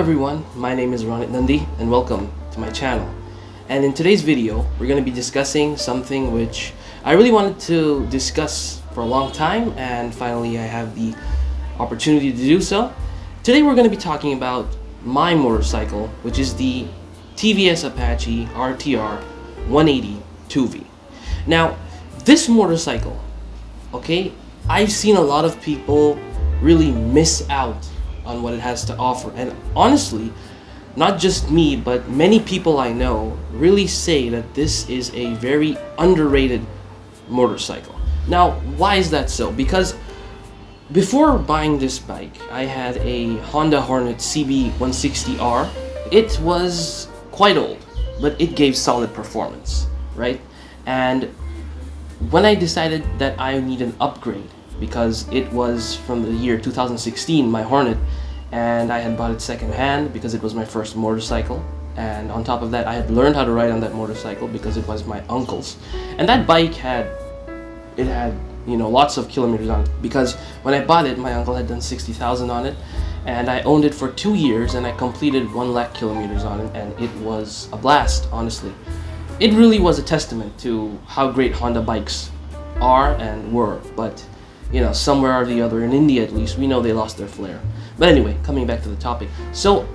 everyone, my name is Ronit Nundy and welcome to my channel. And in today's video, we're going to be discussing something which I really wanted to discuss for a long time, and finally I have the opportunity to do so. Today we're going to be talking about my motorcycle, which is the Tvs Apache Rtr 180 2V. Now, this motorcycle, okay, I've seen a lot of people really miss out on what it has to offer, and honestly, not just me but many people I know really say that this is a very underrated motorcycle. Now, why is that so? Because before buying this bike, I had a Honda Hornet CB160R. It was quite old, but it gave solid performance, right? And when I decided that I need an upgrade, because it was from the year 2016, my Hornet, and I had bought it second-hand because it was my first motorcycle, and on top of that I had learned how to ride on that motorcycle because it was my uncle's, and that bike had lots of kilometers on it, because when I bought it my uncle had done 60,000 on it, and I owned it for 2 years and I completed 1 lakh kilometers on it, and it was a blast. Honestly, it really was a testament to how great Honda bikes are and were, but somewhere or the other, in India at least, we know they lost their flair. But anyway, coming back to the topic. So,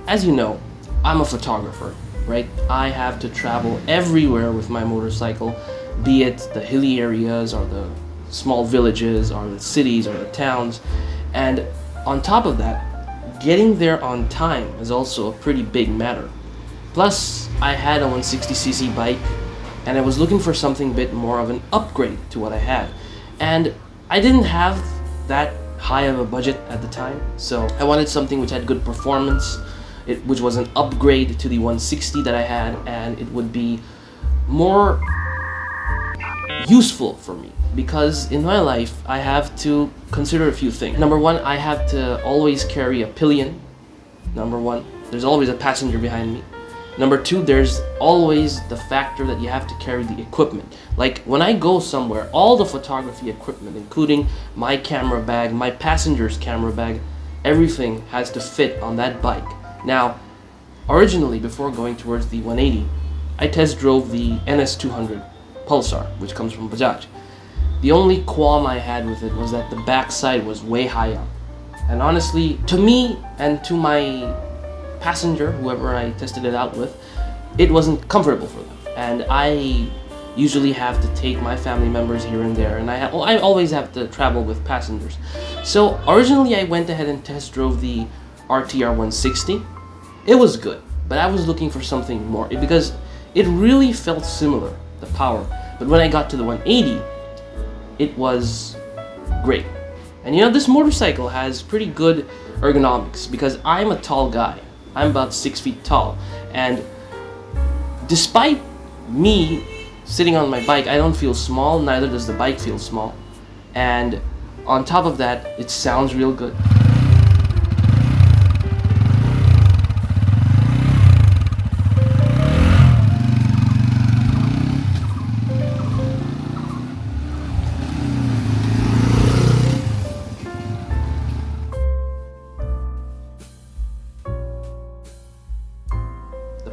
as you know, I'm a photographer, right? I have to travel everywhere with my motorcycle, be it the hilly areas or the small villages or the cities or the towns. And on top of that, getting there on time is also a pretty big matter. Plus, I had a 160cc bike and I was looking for something a bit more of an upgrade to what I had. And I didn't have that high of a budget at the time, so I wanted something which had good performance, which was an upgrade to the 160 that I had, and it would be more useful for me, because in my life I have to consider a few things. Number one, I have to always carry a pillion. Number one, there's always a passenger behind me. Number two, there's always the factor that you have to carry the equipment. Like when I go somewhere, all the photography equipment, including my camera bag, my passenger's camera bag, everything has to fit on that bike. Now, originally, before going towards the 180, I test drove the NS200 Pulsar, which comes from Bajaj. The only qualm I had with it was that the back side was way high up. And honestly, to me and to my passenger, whoever I tested it out with, it wasn't comfortable for them, and I usually have to take my family members here and there, and I always have to travel with passengers. So originally I went ahead and test drove the RTR 160. It was good, but I was looking for something more because it really felt similar, the power, but when I got to the 180 it was great. And this motorcycle has pretty good ergonomics because I'm a tall guy. I'm about 6 feet tall, and despite me sitting on my bike, I don't feel small, neither does the bike feel small. And on top of that, it sounds real good.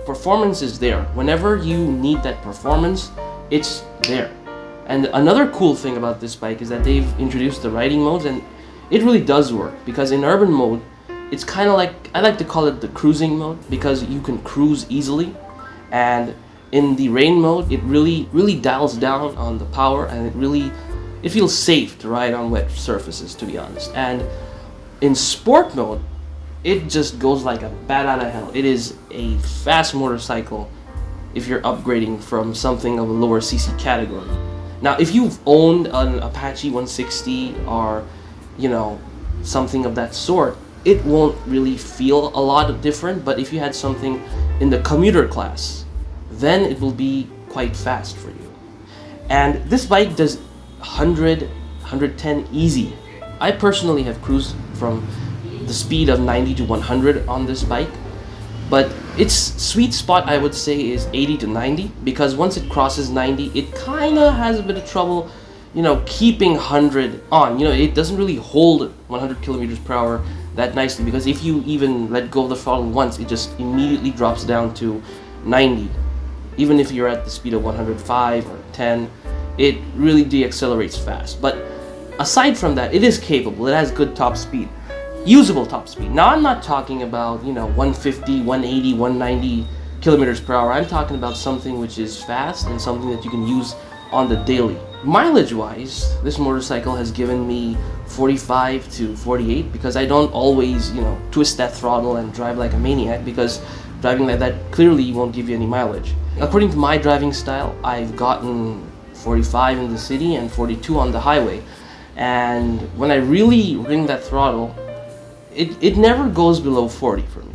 Performance is there. Whenever you need that performance, it's there. And another cool thing about this bike is that they've introduced the riding modes, and it really does work, because in urban mode it's kind of like, I like to call it the cruising mode, because you can cruise easily, and in the rain mode it really dials down on the power, and it feels safe to ride on wet surfaces, to be honest. And in sport mode it just goes like a bat out of hell. It is a fast motorcycle if you're upgrading from something of a lower cc category. Now, if you've owned an Apache 160 or something of that sort, it won't really feel a lot different, but if you had something in the commuter class, then it will be quite fast for you. And this bike does 100, 110 easy. I personally have cruised from the speed of 90 to 100 on this bike, but its sweet spot, I would say, is 80 to 90, because once it crosses 90 it kind of has a bit of trouble keeping 100 on. It doesn't really hold 100 kilometers per hour that nicely, because if you even let go of the throttle once, it just immediately drops down to 90. Even if you're at the speed of 105 or 10, it really deaccelerates fast. But aside from that, it is capable. It has good top speed, usable top speed. Now I'm not talking about 150, 180, 190 kilometers per hour. I'm talking about something which is fast and something that you can use on the daily. Mileage wise, this motorcycle has given me 45 to 48, because I don't always twist that throttle and drive like a maniac, because driving like that clearly won't give you any mileage. According to my driving style, I've gotten 45 in the city and 42 on the highway, and when I really ring that throttle, it never goes below 40 for me.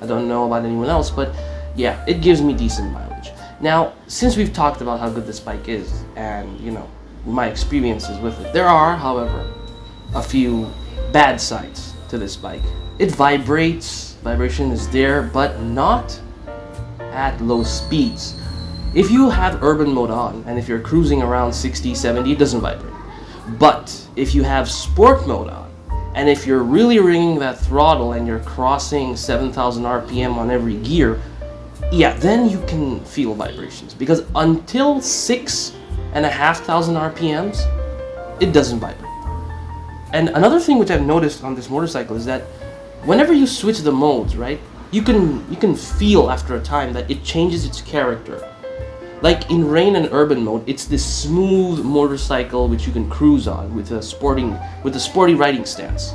I don't know about anyone else, but yeah, it gives me decent mileage. Now, since we've talked about how good this bike is and my experiences with it, there are, however, a few bad sides to this bike. It vibrates, vibration is there, but not at low speeds. If you have urban mode on and if you're cruising around 60, 70, it doesn't vibrate. But if you have sport mode on, and if you're really ringing that throttle and you're crossing 7,000 RPM on every gear, yeah, then you can feel vibrations. Because until 6,500 RPMs, it doesn't vibrate. And another thing which I've noticed on this motorcycle is that whenever you switch the modes, right, you can feel after a time that it changes its character. Like in rain and urban mode, it's this smooth motorcycle which you can cruise on with a sporty riding stance.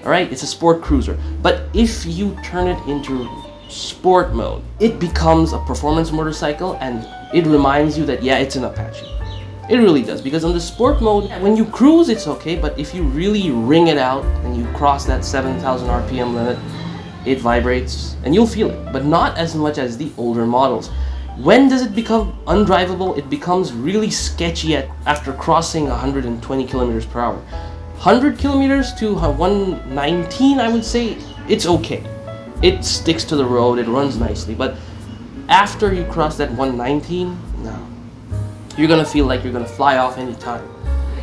All right, it's a sport cruiser. But if you turn it into sport mode, it becomes a performance motorcycle, and it reminds you that yeah, it's an Apache. It really does, because on the sport mode, when you cruise, it's okay, but if you really ring it out and you cross that 7,000 RPM limit, it vibrates and you'll feel it, but not as much as the older models. When does it become undrivable? It becomes really sketchy after crossing 120 kilometers per hour. 100 kilometers to 119, I would say, it's okay. It sticks to the road, it runs nicely, but after you cross that 119, no. You're gonna feel like you're gonna fly off any time.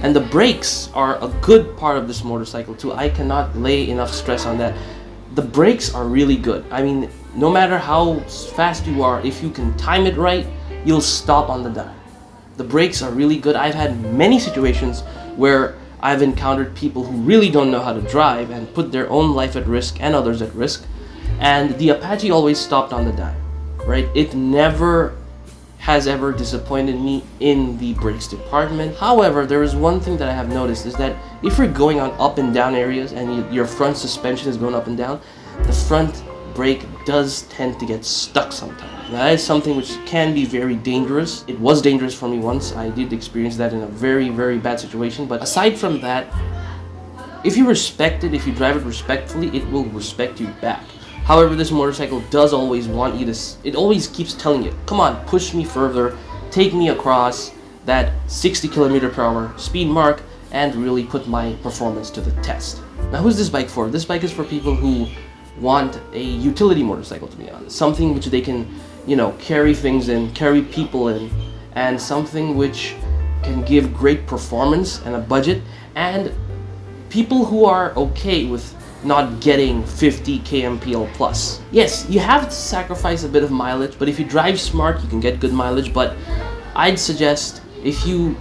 And the brakes are a good part of this motorcycle too. I cannot lay enough stress on that. The brakes are really good. I mean, no matter how fast you are, if you can time it right, you'll stop on the dime. The brakes are really good. I've had many situations where I've encountered people who really don't know how to drive and put their own life at risk and others at risk. And the Apache always stopped on the dime, right? It never has ever disappointed me in the brakes department. However, there is one thing that I have noticed is that if you're going on up and down areas and your front suspension is going up and down, the front brake does tend to get stuck sometimes. Now, that is something which can be very dangerous. It was dangerous for me once. I did experience that in a very, very bad situation. But aside from that, if you respect it, if you drive it respectfully, it will respect you back. However, this motorcycle does always want you to, it always keeps telling you, come on, push me further, take me across that 60 kilometer per hour speed mark, and really put my performance to the test. Now, who's this bike for? This bike is for people who want a utility motorcycle, to be honest. Something which they can, carry things in, carry people in, and something which can give great performance and a budget, and people who are okay with not getting 50 kmpl plus. Yes, you have to sacrifice a bit of mileage, but if you drive smart, you can get good mileage. But I'd suggest if you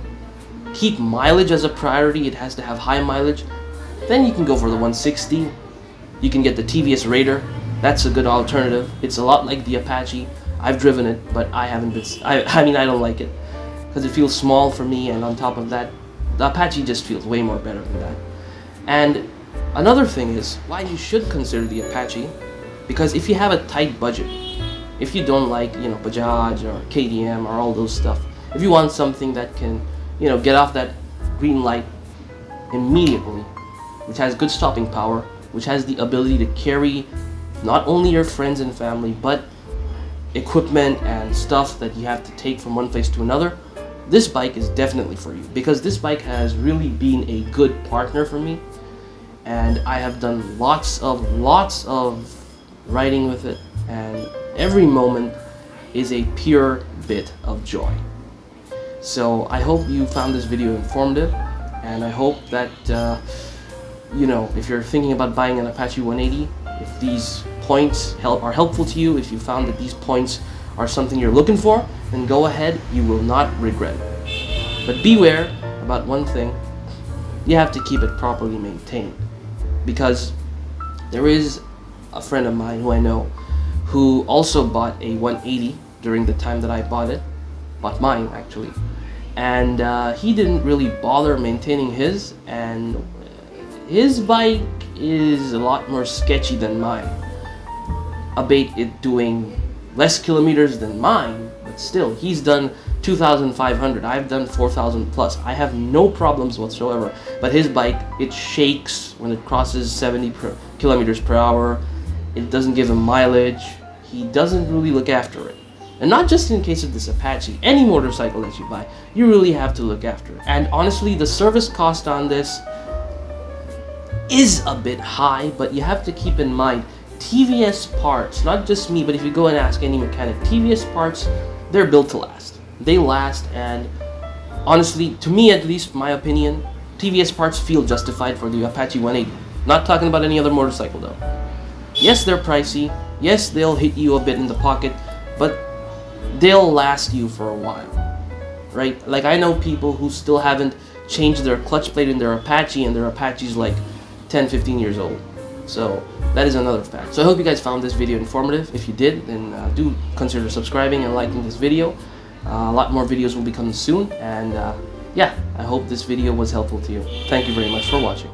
keep mileage as a priority, it has to have high mileage, then you can go for the 160. You can get the Tvs Rtr. That's a good alternative. It's a lot like the Apache. I've driven it, but I haven't been, I mean, I don't like it because it feels small for me, and on top of that, the Apache just feels way more better than that. And another thing is why you should consider the Apache, because if you have a tight budget, if you don't like, Bajaj or KTM or all those stuff, if you want something that can, get off that green light immediately, which has good stopping power, which has the ability to carry not only your friends and family, but equipment and stuff that you have to take from one place to another, this bike is definitely for you, because this bike has really been a good partner for me. And I have done lots of riding with it, and every moment is a pure bit of joy. So I hope you found this video informative, and I hope that you know, if you're thinking about buying an Apache 180, if these points are helpful to you, if you found that these points are something you're looking for, then go ahead, you will not regret it. But beware about one thing, you have to keep it properly maintained, because there is a friend of mine who I know who also bought a 180 during the time that I bought mine actually, and he didn't really bother maintaining his, and his bike is a lot more sketchy than mine, albeit it doing less kilometers than mine, but still, he's done 2,500, I've done 4,000 plus. I have no problems whatsoever, but his bike, it shakes when it crosses 70 kilometers per hour. It doesn't give him mileage. He doesn't really look after it. And not just in case of this Apache, any motorcycle that you buy, you really have to look after it. And honestly, the service cost on this is a bit high, but you have to keep in mind, TVS parts, not just me, but if you go and ask any mechanic, TVS parts, they're built to last. They last, and honestly, to me at least, my opinion, TVS parts feel justified for the Apache 180. Not talking about any other motorcycle though. Yes, they're pricey. Yes, they'll hit you a bit in the pocket, but they'll last you for a while, right? Like, I know people who still haven't changed their clutch plate in their Apache, and their Apache's like 10-15 years old. So that is another fact. So I hope you guys found this video informative. If you did, then do consider subscribing and liking this video. A lot more videos will be coming soon, and yeah, I hope this video was helpful to you. Thank you very much for watching.